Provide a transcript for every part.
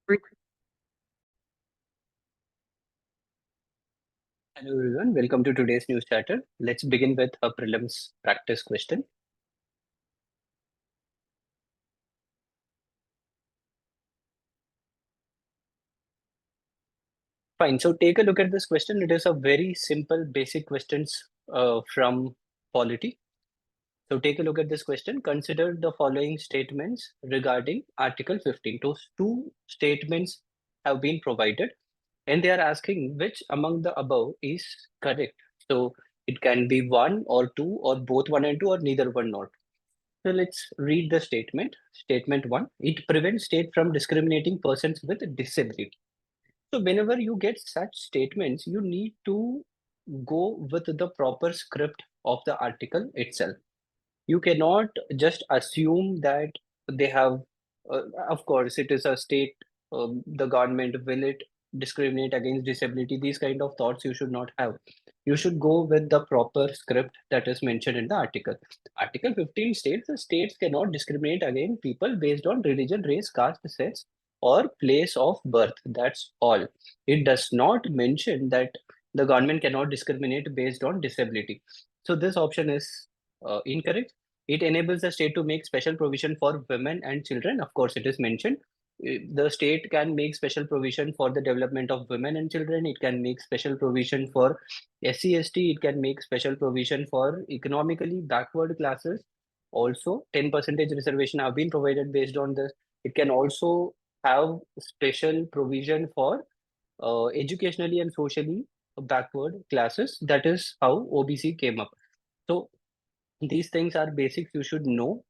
Hello everyone, welcome to today's news starter. Let's begin with a prelims practice question. Fine, so take a look at this question. It is a very simple basic questions from polity. So take a look at this question. Consider the following statements regarding Article 15. Those two statements have been provided and they are asking which among the above is correct. So it can be one or two or both one and two or neither one not. So let's read the statement. Statement one, it prevents state from discriminating persons with disability. So whenever you get such statements, you need to go with the proper script of the article itself. You cannot just assume that they have, of course, it is a state, the government, will it discriminate against disability? These kind of thoughts you should not have. You should go with the proper script that is mentioned in the article. Article 15 states the states cannot discriminate against people based on religion, race, caste, sex, or place of birth. That's all. It does not mention that the government cannot discriminate based on disability. So this option is incorrect. It enables the state to make special provision for women and children. Of course, it is mentioned. The state can make special provision for the development of women and children. It can make special provision for SC/ST. It can make special provision for economically backward classes. Also, 10% reservation have been provided based on this. It can also have special provision for educationally and socially backward classes. That is how OBC came up. So these things are basics you should know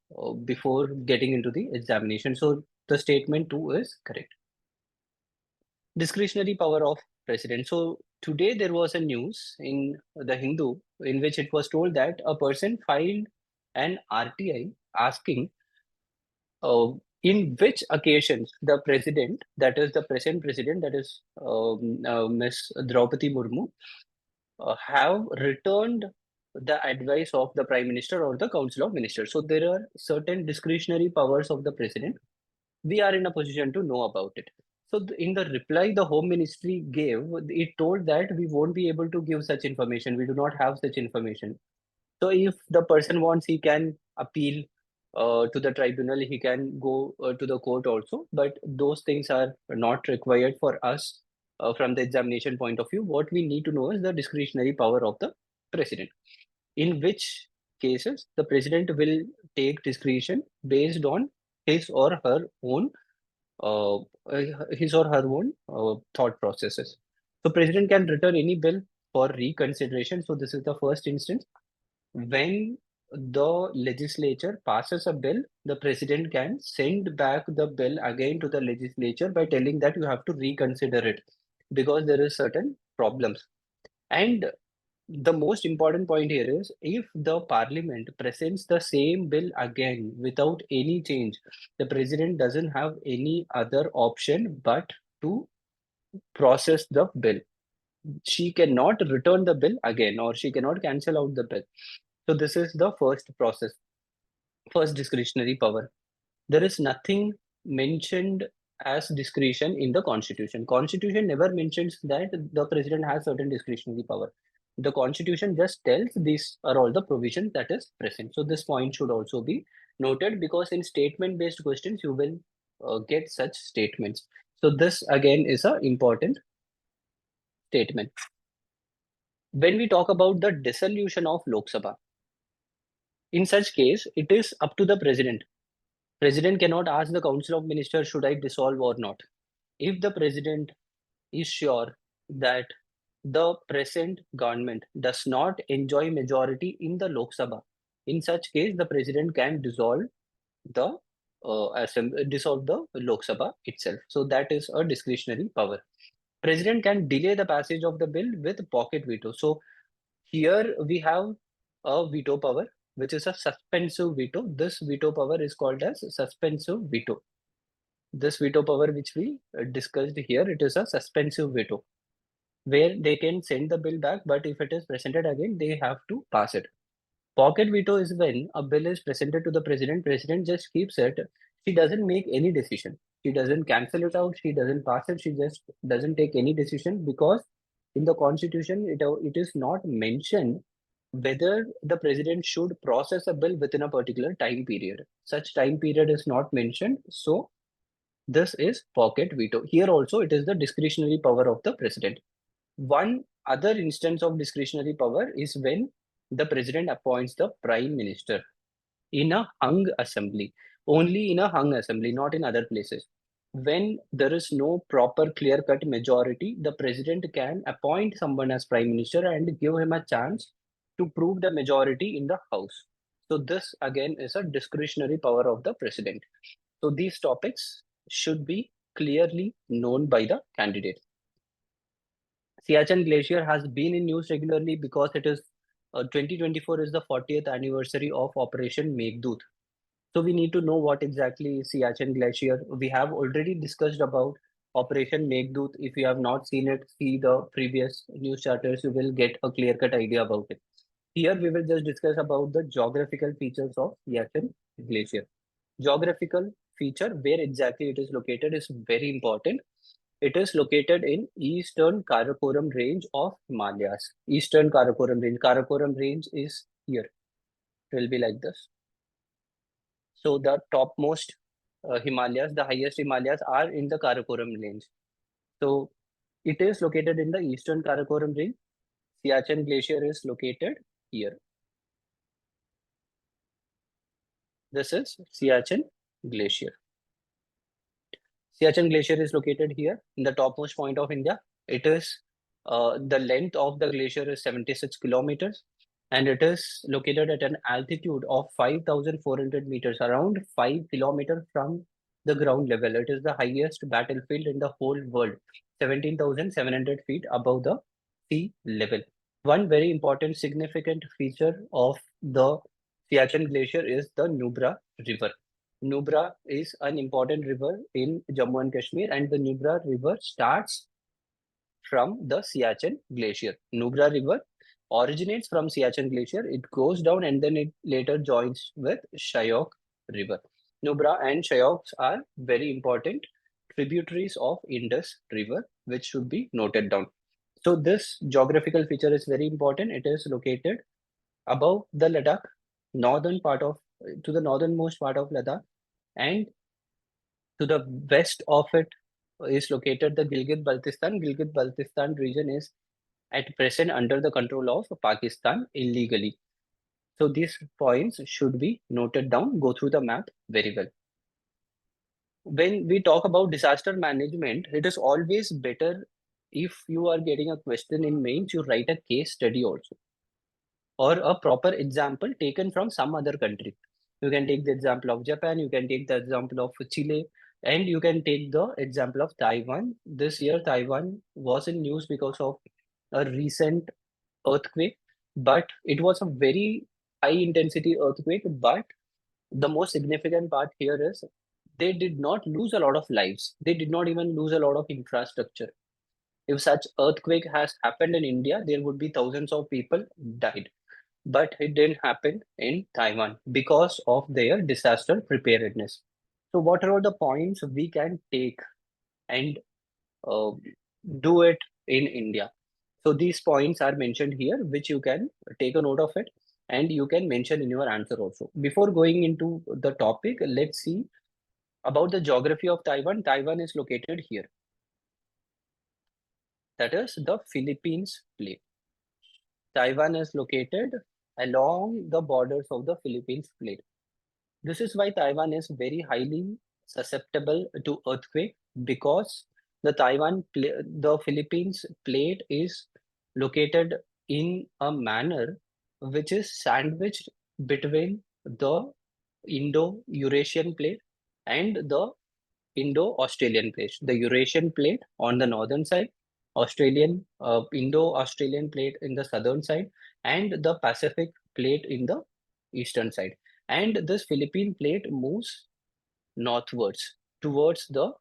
before getting into the examination. So the statement two is correct. Discretionary power of president. So today there was a news in the Hindu in which it was told that a person filed an RTI asking in which occasions the president, that is the present president, that is Miss Draupadi Murmu, have returned the advice of the prime minister or the council of ministers. So there are certain discretionary powers of the president. We are in a position to know about it. So in the reply the home ministry gave, it told that we won't be able to give such information. We do not have such information. So if the person wants, he can appeal to the tribunal, he can go to the court also, but those things are not required for us from the examination point of view. What we need to know is the discretionary power of the president. In which cases the president will take discretion based on his or her own thought processes. So president can return any bill for reconsideration. So this is the first instance when the legislature passes a bill, the president can send back the bill again to the legislature by telling that you have to reconsider it because there is certain problems. And the most important point here is if the parliament presents the same bill again without any change, the president doesn't have any other option but to process the bill. She cannot return the bill again or she cannot cancel out the bill. So this is the first process, first discretionary power. There is nothing mentioned as discretion in the constitution. Constitution never mentions that the president has certain discretionary power. The constitution just tells these are all the provisions that is present. So this point should also be noted because in statement based questions you will get such statements. So this again is a important statement. When we talk about the dissolution of Lok Sabha, in such case it is up to the president. President cannot ask the council of ministers should I dissolve or not. If the president is sure that the present government does not enjoy majority in the Lok Sabha, in such case the president can dissolve the dissolve the Lok Sabha itself. So that is a discretionary power. President can delay the passage of the bill with pocket veto. So here we have a veto power, which is a suspensive veto. This veto power is called as suspensive veto. This veto power which we discussed here, it is a suspensive veto where they can send the bill back, but if it is presented again, they have to pass it. Pocket veto is when a bill is presented to the president, president just keeps it. She doesn't make any decision. She doesn't cancel it out. She doesn't pass it. She just doesn't take any decision, because in the constitution, it is not mentioned whether the president should process a bill within a particular time period. Such time period is not mentioned. So this is pocket veto. Here also, it is the discretionary power of the president. One other instance of discretionary power is when the president appoints the prime minister in a hung assembly, only in a hung assembly, not in other places. When there is no proper clear cut majority, the president can appoint someone as prime minister and give him a chance to prove the majority in the house. So, this again is a discretionary power of the president. So, these topics should be clearly known by the candidate. Siachen Glacier has been in news regularly because it is 2024 is the 40th anniversary of Operation Meghdoot. So we need to know what exactly is Siachen Glacier. We have already discussed about Operation Meghdoot. If you have not seen it, see the previous news charters, you will get a clear-cut idea about it. Here we will just discuss about the geographical features of Siachen Glacier. Geographical feature, where exactly it is located, is very important. It is located in Eastern Karakoram range of Himalayas. Eastern Karakoram range. Karakoram range is here. It will be like this. So the topmost Himalayas, the highest Himalayas are in the Karakoram range. So it is located in the Eastern Karakoram range. Siachen Glacier is located here. This is Siachen Glacier. Siachen Glacier is located here in the topmost point of India. It is the length of the glacier is 76 kilometers, and it is located at an altitude of 5,400 meters, around 5 kilometers from the ground level. It is the highest battlefield in the whole world, 17,700 feet above the sea level. One very important significant feature of the Siachen Glacier is the Nubra River. Nubra is an important river in Jammu and Kashmir, and the Nubra River starts from the Siachen Glacier. Nubra River originates from Siachen Glacier. It goes down and then it later joins with Shyok River. Nubra and Shyok are very important tributaries of Indus River, which should be noted down. So this geographical feature is very important. It is located above the Ladakh, northern part of to the northernmost part of Ladakh, and to the west of it is located the Gilgit-Baltistan. Gilgit-Baltistan region is at present under the control of Pakistan illegally. So these points should be noted down. Go through the map very well. When we talk about disaster management, it is always better if you are getting a question in mains, you write a case study also, or a proper example taken from some other country. You can take the example of Japan, you can take the example of Chile, and you can take the example of Taiwan. This year, Taiwan was in news because of a recent earthquake, but it was a very high intensity earthquake. But the most significant part here is they did not lose a lot of lives. They did not even lose a lot of infrastructure. If such earthquake has happened in India, there would be thousands of people died. But it didn't happen in Taiwan because of their disaster preparedness. So, what are all the points we can take and uh, do it in India? So, these points are mentioned here, which you can take a note of it and you can mention in your answer also. Before going into the topic, let's see about the geography of Taiwan. Taiwan is located here. That is the Philippines plate. Taiwan is located along the borders of the Philippines plate. This is why Taiwan is very highly susceptible to earthquake, because the Philippines plate is located in a manner which is sandwiched between the Indo-Eurasian plate and the Indo-Australian plate. The Eurasian plate on the northern side, Indo-Australian plate in the southern side, and the Pacific plate in the eastern side. And this Philippine plate moves northwards towards the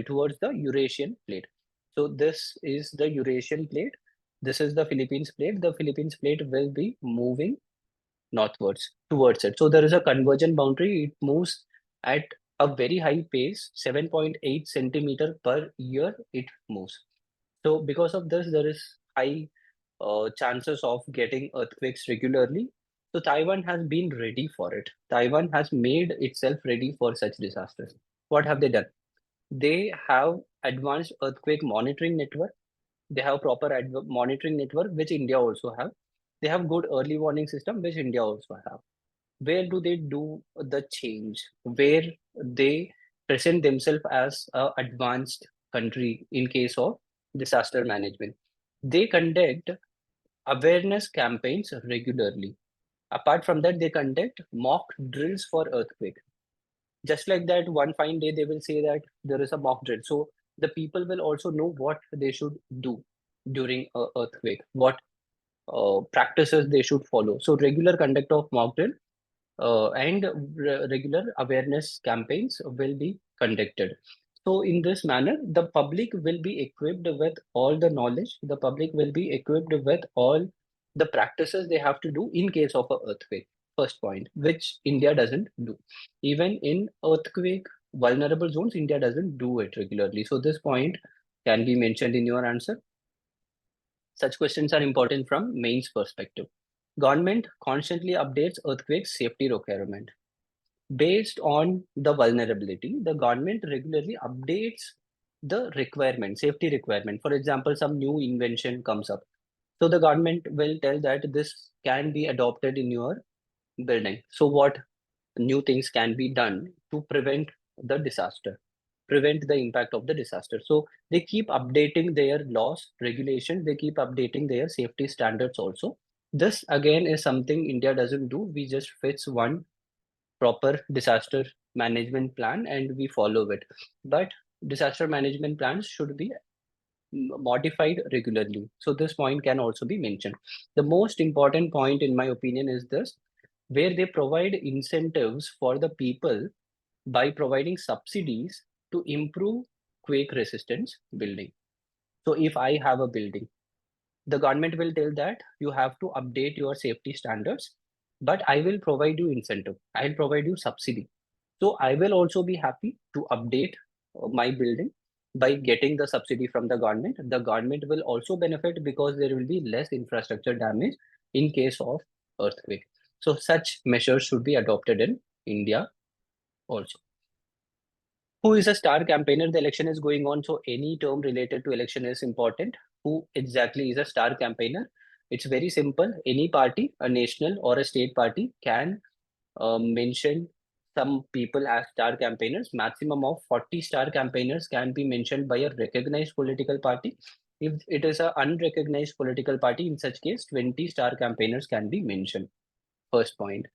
towards the Eurasian plate. So this is the Eurasian plate. This is the Philippines plate. The Philippines plate will be moving northwards towards it. So there is a convergent boundary. It moves at a very high pace, 7.8 centimeter per year it moves. So because of this, there is high chances of getting earthquakes regularly. So Taiwan has been ready for it. Taiwan has made itself ready for such disasters. What have they done? They have advanced earthquake monitoring network. They have proper monitoring network, which India also have. They have good early warning system, which India also have. Where do they do the change? Where they present themselves as a advanced country in case of disaster management? They conduct awareness campaigns regularly. Apart from that, they conduct mock drills for earthquake. Just like that, one fine day they will say that there is a mock drill. So the people will also know what they should do during a earthquake, what practices they should follow. So regular conduct of mock drill and regular awareness campaigns will be conducted. So in this manner, the public will be equipped with all the knowledge. The public will be equipped with all the practices they have to do in case of an earthquake. First point, which India doesn't do. Even in earthquake vulnerable zones, India doesn't do it regularly. So this point can be mentioned in your answer. Such questions are important from mains perspective. Government constantly updates earthquake safety requirement. Based on the vulnerability, the government regularly updates the requirement, safety requirement. For example, some new invention comes up. So the government will tell that this can be adopted in your building. So what new things can be done to prevent the disaster, prevent the impact of the disaster? So they keep updating their laws, regulations, they keep updating their safety standards also. This again is something India doesn't do. We just fix one proper disaster management plan and we follow it. But disaster management plans should be modified regularly. So this point can also be mentioned. The most important point in my opinion is this, where they provide incentives for the people by providing subsidies to improve quake resistance building. So if I have a building, the government will tell that you have to update your safety standards, but I will provide you incentive. I'll provide you subsidy. So I will also be happy to update my building by getting the subsidy from the government. The government will also benefit because there will be less infrastructure damage in case of earthquake. So such measures should be adopted in India also. Who is a star campaigner? The election is going on, so any term related to election is important. Who exactly is a star campaigner? It's very simple. Any party, a national or a state party, can mention some people as star campaigners. Maximum of 40 star campaigners can be mentioned by a recognized political party. If it is an unrecognized political party, in such case, 20 star campaigners can be mentioned. First point.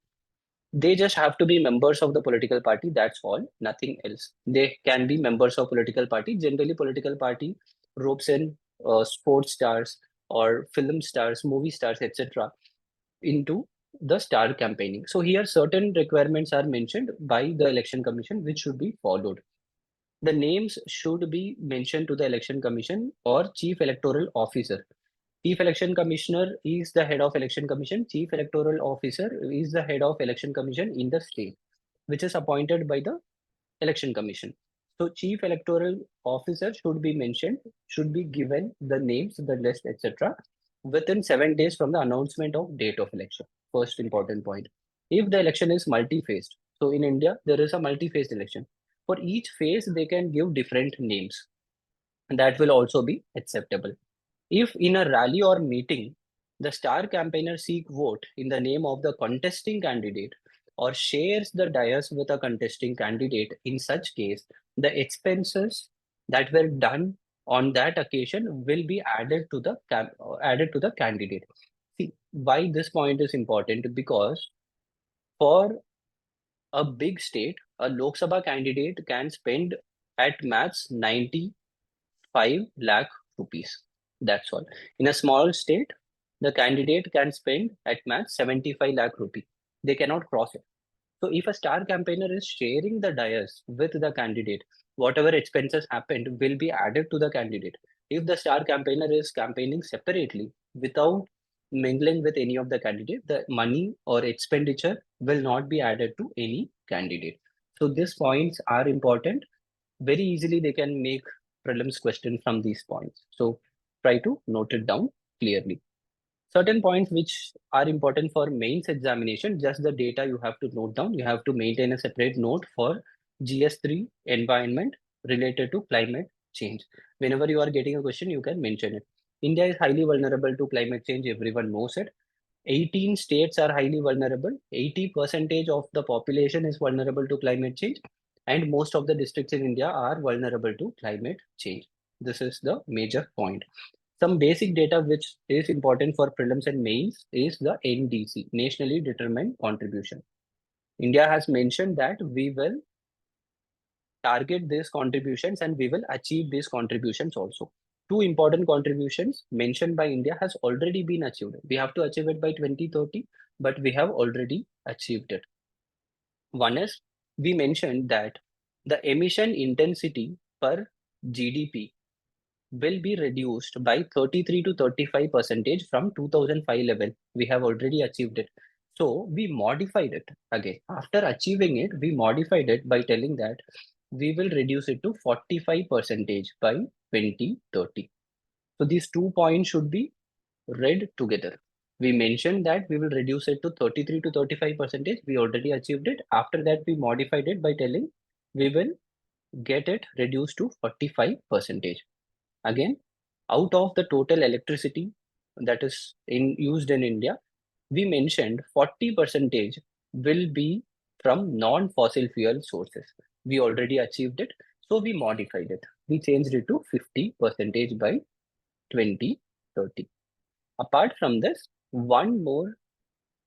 They just have to be members of the political party, that's all, nothing else. They can be members of political party. Generally political party ropes in sports stars or film stars, movie stars, etc. into the star campaigning. So here certain requirements are mentioned by the election commission which should be followed. The names should be mentioned to the election commission or chief electoral officer. Chief Election Commissioner is the head of Election Commission. Chief Electoral Officer is the head of Election Commission in the state, which is appointed by the Election Commission. So Chief Electoral Officer should be mentioned, should be given the names, the list, etc. within 7 days from the announcement of date of election. First important point. If the election is multi-phased, so in India, there is a multi-phased election. For each phase, they can give different names. And that will also be acceptable. If in a rally or meeting, the star campaigner seek vote in the name of the contesting candidate or shares the dais with a contesting candidate, in such case, the expenses that were done on that occasion will be added to the candidate. See why this point is important, because for a big state, a Lok Sabha candidate can spend at max 95 lakh rupees. That's all. In a small state, the candidate can spend at max 75 lakh rupee. They cannot cross it. So if a star campaigner is sharing the dais with the candidate, whatever expenses happened will be added to the candidate. If the star campaigner is campaigning separately without mingling with any of the candidate, the money or expenditure will not be added to any candidate. So these points are important. Very easily they can make prelims question from these points. So try to note it down clearly. Certain points which are important for mains examination, just the data you have to note down. You have to maintain a separate note for GS3 environment related to climate change. Whenever you are getting a question, you can mention it. India is highly vulnerable to climate change. Everyone knows it. 18 states are highly vulnerable. 80% of the population is vulnerable to climate change. And most of the districts in India are vulnerable to climate change. This is the major point. Some basic data which is important for prelims and mains is the NDC, Nationally Determined Contribution. India has mentioned that we will target these contributions and we will achieve these contributions also. Two important contributions mentioned by India has already been achieved. We have to achieve it by 2030, but we have already achieved it. One is we mentioned that the emission intensity per GDP will be reduced by 33 to 35 percentage from 2005 level. We have already achieved it. So we modified it again. After achieving it, we modified it by telling that we will reduce it to 45 percentage by 2030. So these 2 points should be read together. We mentioned that we will reduce it to 33 to 35 percentage. We already achieved it. After that, we modified it by telling we will get it reduced to 45 percentage. Again, out of the total electricity that is used in India, we mentioned 40 percentage will be from non-fossil fuel sources. We already achieved it, so we modified it. We changed it to 50 percentage by 2030. Apart from this, one more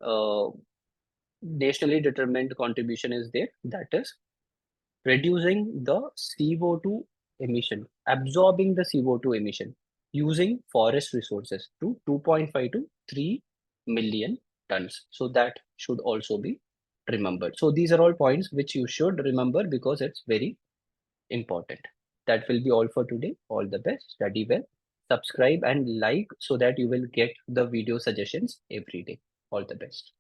uh, nationally determined contribution is there, that is reducing the CO2 emission, absorbing the CO2 emission using forest resources to 2.5 to 3 million tons. So that should also be remembered. So these are all points which you should remember because it's very important. That will be all for today. All the best. Study well. Subscribe and like so that you will get the video suggestions every day. All the best.